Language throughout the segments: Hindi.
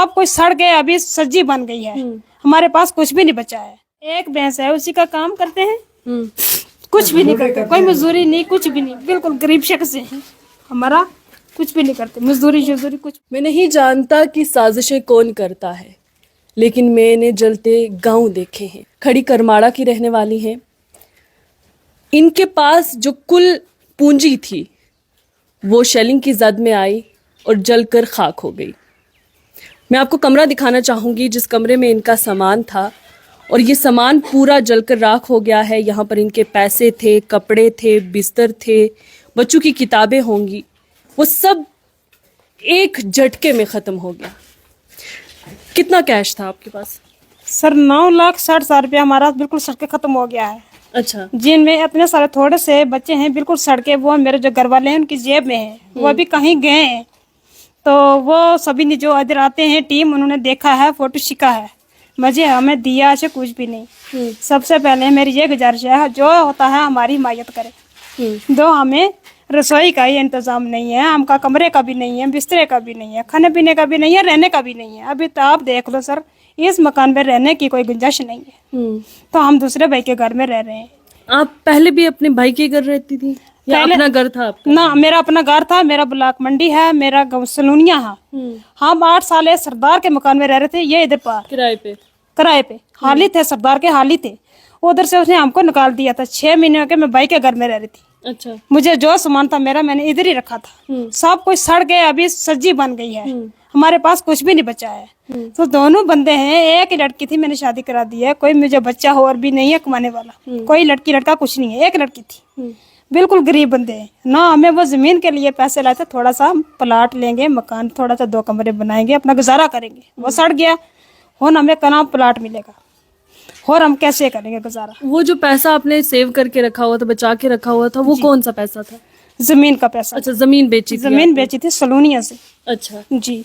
सब कुछ सड़ गए, अभी सब्जी बन गई है। हमारे पास कुछ भी नहीं बचा है। एक भैंस है, उसी का काम करते हैं। कुछ भी नहीं करते, कोई मजदूरी नहीं, कुछ भी नहीं, बिल्कुल गरीब शख्स है हमारा, कुछ भी नहीं करते, मजदूरी कुछ। मैं नहीं जानता कि साजिशें कौन करता है, लेकिन मैंने जलते गांव देखे हैं। खड़ी करमाड़ा की रहने वाली हैं। इनके पास जो कुल पूंजी थी वो शेलिंग की जद में आई और जलकर खाक हो गई। मैं आपको कमरा दिखाना चाहूंगी जिस कमरे में इनका सामान था, और ये सामान पूरा जलकर राख हो गया है। यहाँ पर इनके पैसे थे, कपड़े थे, बिस्तर थे, बच्चों की किताबें होंगी, वो सब एक झटके में खत्म हो गया। कितना कैश था आपके पास? सर 9,60,000 रुपया हमारा बिल्कुल सड़ के खत्म हो गया है। अच्छा। जिनमें इतने सारे थोड़े से बच्चे हैं बिल्कुल सड़के, वो मेरे जो घर वाले हैं उनकी जेब में है, वो भी कहीं गए हैं। तो वो सभी ने जो इधर आते हैं टीम, उन्होंने देखा है, फोटो छिका है, मुझे हमें दिया ऐसे कुछ भी नहीं। सबसे पहले मेरी ये गुजारिश है, जो होता है हमारी हिमायत करे। दो हमें रसोई का ही इंतजाम नहीं है, हमका कमरे का भी नहीं है, बिस्तरे का भी नहीं है, खाने पीने का भी नहीं है, रहने का भी नहीं है। अभी तो आप देख लो सर, इस मकान में रहने की कोई गुंजाइश नहीं है। तो हम दूसरे भाई के घर में रह रहे हैं। आप पहले भी अपने भाई के घर रहती थी या अपना घर था आपका? ना, मेरा अपना घर था। मेरा ब्लॉक मंडी है, मेरा गाँव सलूनिया है। हम 8 साल सरदार के मकान में रह रहे थे, ये इधर पर किराए पे हाली थे, सरदार के हाली थे। उधर से उसने हमको निकाल दिया था। 6 महीने के मैं भाई के घर में रह रही थी। अच्छा। मुझे जो सामान था मेरा, मैंने इधर ही रखा था। सब कुछ सड़ गए, अभी सब्जी बन गई है। हमारे पास कुछ भी नहीं बचा है। तो दोनों बंदे हैं, एक ही लड़की थी, मैंने शादी करा दी है। कोई मुझे बच्चा हो और भी नहीं है कमाने वाला, कोई लड़की लड़का कुछ नहीं है, एक लड़की थी। बिल्कुल गरीब बंदे हैं ना। हमें वो जमीन के लिए पैसे लाए थे, थोड़ा सा प्लाट लेंगे, मकान थोड़ा सा 2 कमरे बनाएंगे, अपना गुजारा करेंगे। वो सड़ गया, हो ना हमें कहाँ प्लाट मिलेगा और हम कैसे करेंगे गुजारा। वो जो पैसा आपने सेव करके रखा हुआ था, बचा के रखा हुआ था, वो कौन सा पैसा था? जमीन का पैसा। अच्छा, जमीन बेची थी? जमीन बेची थी सलूनिया से। अच्छा जी।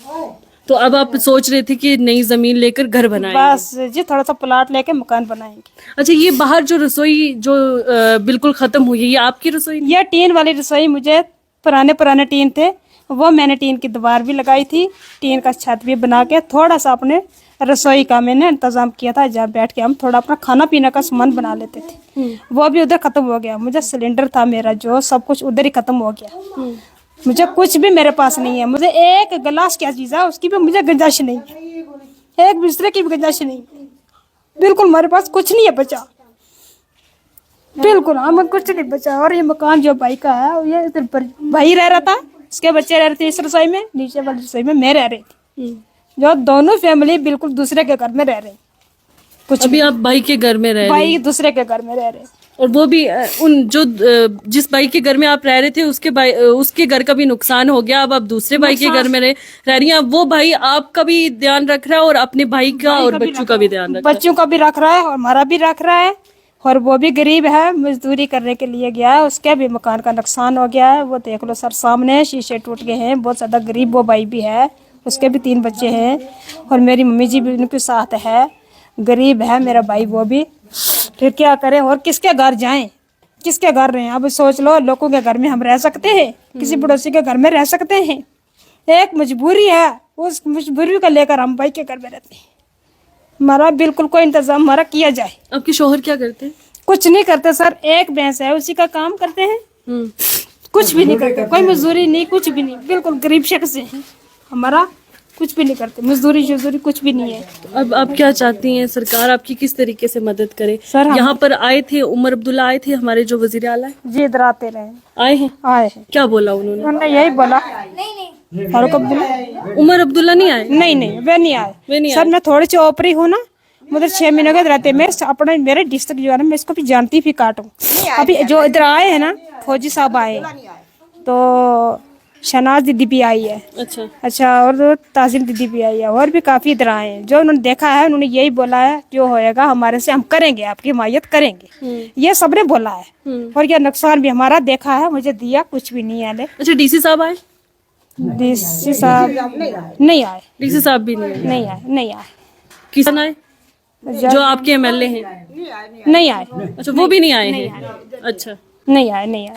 तो अब आप सोच रहे थे कि नई जमीन लेकर घर बनाएंगे? बस जी, थोड़ा सा प्लाट लेके मकान बनाएंगे। अच्छा, ये बाहर जो रसोई जो बिल्कुल खत्म हुई है, ये आपकी रसोई? ये टीन वाली रसोई, मुझे पुराने टीन थे, वो मैंने टीन की दीवार भी लगाई थी, टीन का छत भी बना के थोड़ा सा अपने रसोई का मैंने इंतजाम किया था, जहाँ बैठ के हम थोड़ा अपना खाना पीना का सामान बना लेते थे। वो भी उधर खत्म हो गया। मुझे सिलेंडर था मेरा, जो सब कुछ उधर ही खत्म हो गया। मुझे कुछ भी मेरे पास नहीं है। मुझे एक गिलास क्या चीज है उसकी भी मुझे गुंजाइश नहीं, एक बिस्तरे की भी गुंजाइश नहीं। बिल्कुल हमारे पास कुछ नहीं है बचा, बिल्कुल हमें कुछ नहीं बचा। और ये मकान जो भाई का है, ये इधर पर भाई रह रहा था, उसके बच्चे रह रहे थे इस रसोई में, नीचे वाली रसोई में मैं रह रही थी। जो दोनों फैमिली बिल्कुल दूसरे के घर में रह रहे। कुछ अभी आप भाई के घर में रह रहे? भाई दूसरे के घर में रह रहे। और वो भी उन जो जिस भाई के घर में आप रह रहे थे, उसके घर का भी नुकसान हो गया। अब आप दूसरे भाई के घर में रह रही हैं। वो भाई आपका भी ध्यान रख रहा है और अपने भाई का और बच्चों का भी ध्यान रख रहा है? बच्चों का भी रख रहा है और हमारा भी रख रहा है। और वो भी गरीब है, मजदूरी करने के लिए गया है, उसके भी मकान का नुकसान हो गया है। वो देख लो सर, सामने शीशे टूट गए हैं। बहुत ज्यादा गरीब वो भाई भी है, उसके भी 3 बच्चे हैं। और मेरी मम्मी जी भी उनके साथ है, गरीब है मेरा भाई वो भी। फिर क्या करें और किसके घर जाएं, किसके घर रहें? अब सोच लो, लोगों के घर में हम रह सकते हैं, किसी पड़ोसी के घर में रह सकते हैं? एक मजबूरी है, उस मजबूरी को लेकर हम भाई के घर में रहते हैं। हमारा बिल्कुल कोई इंतजाम हमारा किया जाए। आपके शोहर क्या करते हैं? कुछ नहीं करते सर, एक भैंस है, उसी का काम करते हैं। कुछ भी नहीं करते, कोई मजदूरी नहीं, कुछ भी नहीं, बिल्कुल गरीब शख्स है हमारा, कुछ भी नहीं करते, मजदूरी कुछ भी नहीं है। तो अब आप क्या चाहती हैं, सरकार आपकी किस तरीके से मदद करे? सर यहाँ पर आए थे, उमर अब्दुल्ला आए थे, हमारे जो वजीर आला है। जी, इधर आते रहे, आए हैं? आए हैं। क्या बोला उन्होंने? उन्होंने यही बोला। फारूक अब्दुल्ला? उमर अब्दुल्ला नहीं आए? नहीं, वे नहीं आए सर। मैं थोड़ी सी ओपरी हूँ ना, मुझे 6 महीने के रहते। मैं अपने मेरे डिस्ट्रिक्ट जो है ना, मैं इसको भी जानती भी काटूँ। अभी जो इधर आए हैं ना, फौजी साहब आए, तो शहनाज दीदी भी आई है। अच्छा, और ताजिल दीदी भी आई है, और भी काफी इधर आए हैं। जो उन्होंने देखा है, उन्होंने यही बोला है, जो होएगा हमारे से हम करेंगे, आपकी हिमायत करेंगे, ये सबने बोला है। और ये नुकसान भी हमारा देखा है, मुझे दिया कुछ भी नहीं है। अच्छा, डीसी साहब आए? डीसी साहब नहीं आए। डीसी साहब भी नहीं आए? किसान आए जो आपके एमएलए हैं? नहीं आए। अच्छा, वो भी नहीं आए हैं? अच्छा, नहीं आए।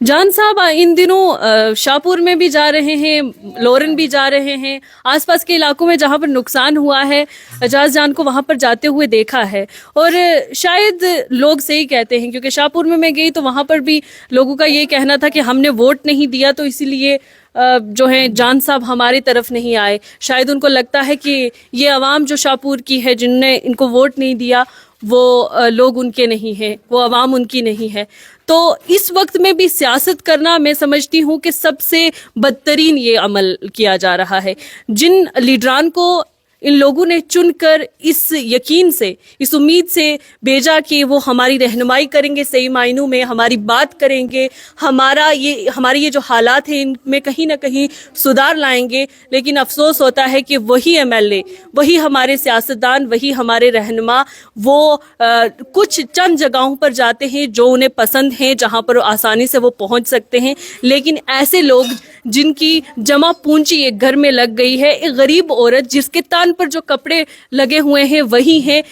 जान साहब इन दिनों शाहपुर में भी जा रहे हैं, लोरन भी जा रहे हैं, आसपास के इलाकों में जहां पर नुकसान हुआ है एजाज जान को वहां पर जाते हुए देखा है। और शायद लोग सही कहते हैं, क्योंकि शाहपुर में मैं गई तो वहां पर भी लोगों का ये कहना था कि हमने वोट नहीं दिया तो इसीलिए जो है जान साहब हमारी तरफ नहीं आए। शायद उनको लगता है कि ये अवाम जो शाहपुर की है जिनने इनको वोट नहीं दिया वो लोग उनके नहीं हैं, वो अवाम उनकी नहीं है। तो इस वक्त में भी सियासत करना मैं समझती हूँ कि सबसे बदतरीन ये अमल किया जा रहा है। जिन लीडरान को इन लोगों ने चुनकर इस यकीन से, इस उम्मीद से भेजा कि वो हमारी रहनुमाई करेंगे, सही मायनों में हमारी बात करेंगे, हमारे ये जो हालात हैं इनमें कहीं ना कहीं सुधार लाएंगे, लेकिन अफसोस होता है कि वही एमएलए, वही हमारे सियासतदान, वही हमारे रहनुमा वो कुछ चंद जगहों पर जाते हैं जो उन्हें पसंद हैं, जहां पर आसानी से वो पहुंच सकते हैं। लेकिन ऐसे लोग जिनकी जमा पूंजी एक घर में लग गई है, एक गरीब औरत जिसके तन पर जो कपड़े लगे हुए हैं वही हैं,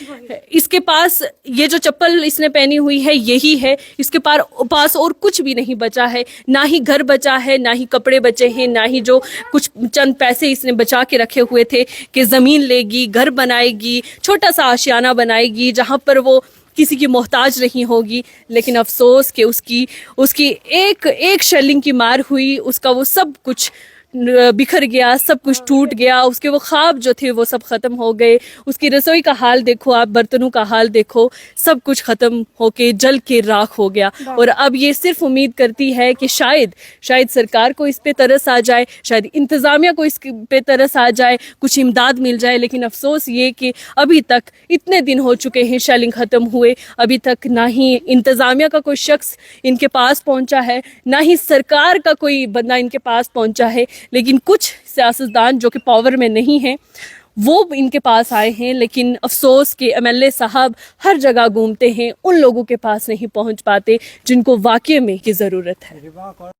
इसके पास ये जो चप्पल इसने पहनी हुई है यही है, इसके पास और कुछ भी नहीं बचा है, ना ही घर बचा है, ना ही कपड़े बचे हैं, ना ही जो कुछ चंद पैसे इसने बचा के रखे हुए थे कि जमीन लेगी, घर बनाएगी, छोटा सा आशियाना बनाएगी जहां पर वो किसी की मोहताज नहीं होगी। लेकिन अफसोस कि उसकी एक शेलिंग की मार हुई, उसका वो सब कुछ बिखर गया, सब कुछ टूट गया, उसके वो ख्वाब जो थे वो सब खत्म हो गए। उसकी रसोई का हाल देखो आप, बर्तनों का हाल देखो, सब कुछ खत्म होके जल के राख हो गया। और अब ये सिर्फ उम्मीद करती है कि शायद सरकार को इस पे तरस आ जाए, शायद इंतजामिया को इस पे तरस आ जाए, कुछ इमदाद मिल जाए। लेकिन अफसोस ये कि अभी तक इतने दिन हो चुके हैं शेलिंग खत्म हुए, अभी तक ना ही इंतजामिया का कोई शख्स इनके पास पहुंचा है, ना ही सरकार का कोई बंदा इनके पास पहुंचा है। लेकिन कुछ सियासतदान जो कि पावर में नहीं हैं वो इनके पास आए हैं। लेकिन अफसोस कि एमएलए साहब हर जगह घूमते हैं, उन लोगों के पास नहीं पहुंच पाते जिनको वाकई में की ज़रूरत है।